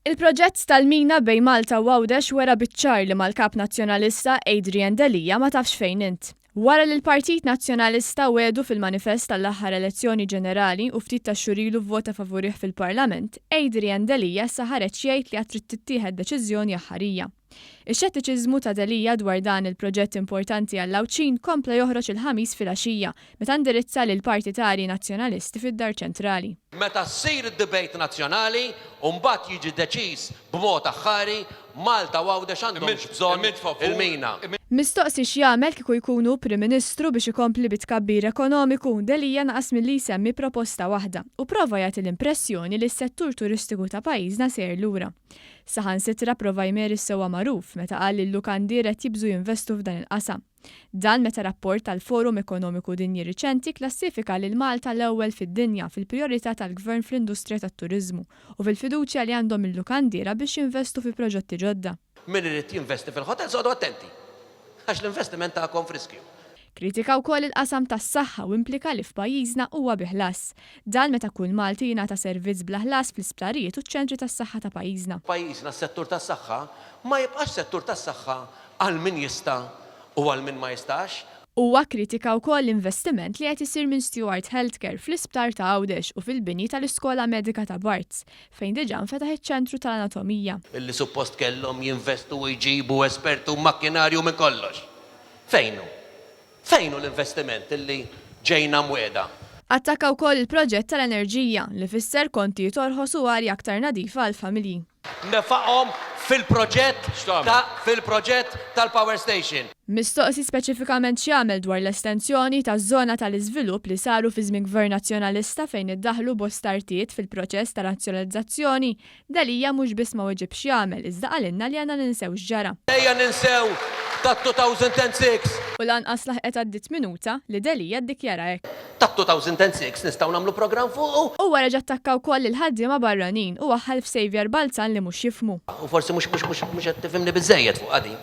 Il-proġett tal-mina bejn Malta u Għawdex wera biċ-ċar li mal-Kap Nazzjonalista Adrian Delia ma tafx fejn int. Wara li l-Partit Nazzjonalista wedu fil-manifest tal-aħħar elezzjoni ġenerali u ftit ta' xurilu vvota favur fil-Parlament, Adrian Delia issa ħareġ jgħid li trid tittieħed deċiżjoni aħħarija. Ix-xettiċiżmu ta' Delia dwar dan il-proġett importanti għall-Lawċin kompla joħroġ il-ħamis fil-għaxija meta indirizza lil partitarji nazzjonalisti fid-Dar Ċentrali. Meta ssir id-debate nazzjonali u mbagħad jiġi deċiż b'mod aħħari, Malta u Għawdex għandhom bżonn il-mina. Mistoqsi x'jagħmel kieku jkunu Prim Ministru biex ikompli bit-tkabbir ekonomiku, Delia naqas milli jsemmi proposta waħda u prova jagħti l-impressjoni li s-settur turistiku ta' pajjiżna sejr lura. Saħansitra prova jmeri sewwa magħruf meta qal li l-lukandier qed jibżu jinvestu f'dan il-qasam. Dan meta rapport tal-Forum Ekonomiku Dinji riċenti klassifika lil Malta l-ewwel fid-dinja fil-prijorità tal-Gvern fl-industrija tat-turiżmu u fil-fiduċja li għandhom il-lukandiera biex jinvestu fi proġetti ġodda. Min irid jinvesti fil-ħotel sodu attenti, għax l-investiment tagħkom friskju. Kritika wkoll il-qasam tas-saħħa u implika li f'pajjiżna huwa bi ħlas. Dan meta kull Malti jingħata servizz bla ħlas fl-isptarijiet u ċ-ċentri tas-saħħa ta' pajjiżna. Pajjiżna s-settur tas-saħħa ma jibqax settur tas-saħħa għal min jista' u għal min ma jistax. Huwa kritika wkoll l-investiment li qed isir minn Stewart Healthcare fl-isptar ta' Għawdex u fil-bini tal-Iskola Medika ta' Barts, fejn diġà nfetaħ iċ-ċentru tal-Anatomija. Illi suppost kellhom jinvestu u jġibu espertu makkinarju minn kollox. Fejnu? Fejnu l-investiment illi ġejna mweda? Attakka wkoll il-proġett tal-enerġija li fisser konti torħos u arja aktar nadifa għall-familji. Nefaqhom fil-proġett tal-Power Station. Mistoqsi speċifikament x'jagħmel dwar l-estensjoni taż-żona tal-iżvilupp li saru fi żmien Gvern Nazzjonalista fejn iddaħħlu bosta artijiet fil-proċess ta' nazzjonalizzazzjoni, Delia mhux biss ma weġibx jagħmel iżda qalilna li għandna ninsew x'ġara. Ejja ninsew tat-2006. U lanqas laħqet għaddit minuta li Delia ddikjara hekk. Tat-2006 nistgħu nagħmlu programm fuq. U wara ġa attakkaw ukoll il-ħaddiema barranin u waħħal f'Saviour Balzan li mhux jifhmu. U forsi mhux qed tifhimni biżżejjed fuq għadi.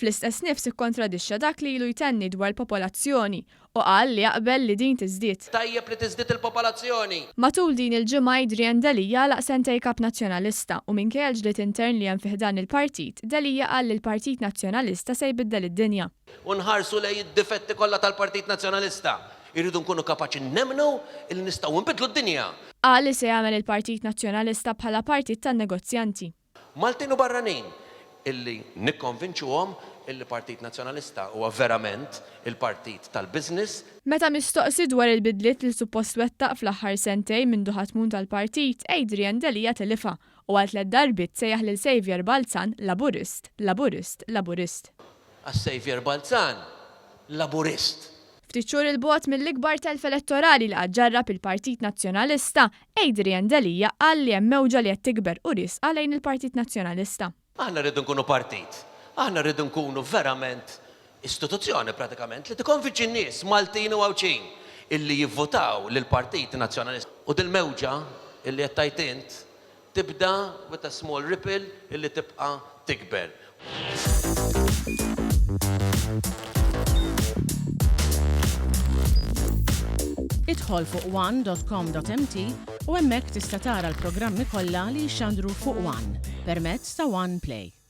Fl-istess nifs ikkontradixxa dak li ilu jtenni dwar il-popolazzjoni u qal li jaqbel li din tiżdied. Tajjeb li tiżdied il-popolazzjoni. Matul din il-ġimgħa Adrian Delia laq sentej Kap Nazzjonalista u minkejja l-ġlied intern li hemm fih dan il-partit, Delia qal li l-Partit Nazzjonalista se jbiddel id-dinja. U nħarsu lejn id-difetti kollha tal-Partit Nazzjonalista. Irridu nkunu kapaċi nemmnu li nistgħu nbidlu d-dinja. Qal li se jagħmel il-Partit Nazzjonalista bħala partit tan-negozjanti. Maltin u barranin illi nikkonvinċuhom il-Partit Nazzjonalista huwa verament il-partit tal-business. Meta mistoqsi dwar il-bidliet li suppost wettaq fl-aħħar sentej minn ħatmun tal-partit, Adrian Delia telifa u għal 3 darbit sejjaħ lil Saviour Balzan laburist, laburist, laburist. Saviour Balzan, laburist. Ftit xhur il-bogħod mill-ikbar telf elettorali li ġarrab il-Partit Nazzjonalista, Adrian Delia qal li hemm mewġa li qed tikber u risq għalejn il-Partit Nazzjonalista. Aħna rridu nkunu partit. Aħna rridu nkunu verament istituzzjoni pratikament li tikkonvinċi n-nies Maltin u Għawċin illi jivvotaw lill-Partit Nazzjonalista. U dil-mewġa illi qed tajt int tibda with a small ripple illi tibqa' tikber. Idħol fuq one.com.mt u hemmhekk tista' tara l-programmi kollha li jxandru fuq One permezz ta' One Play.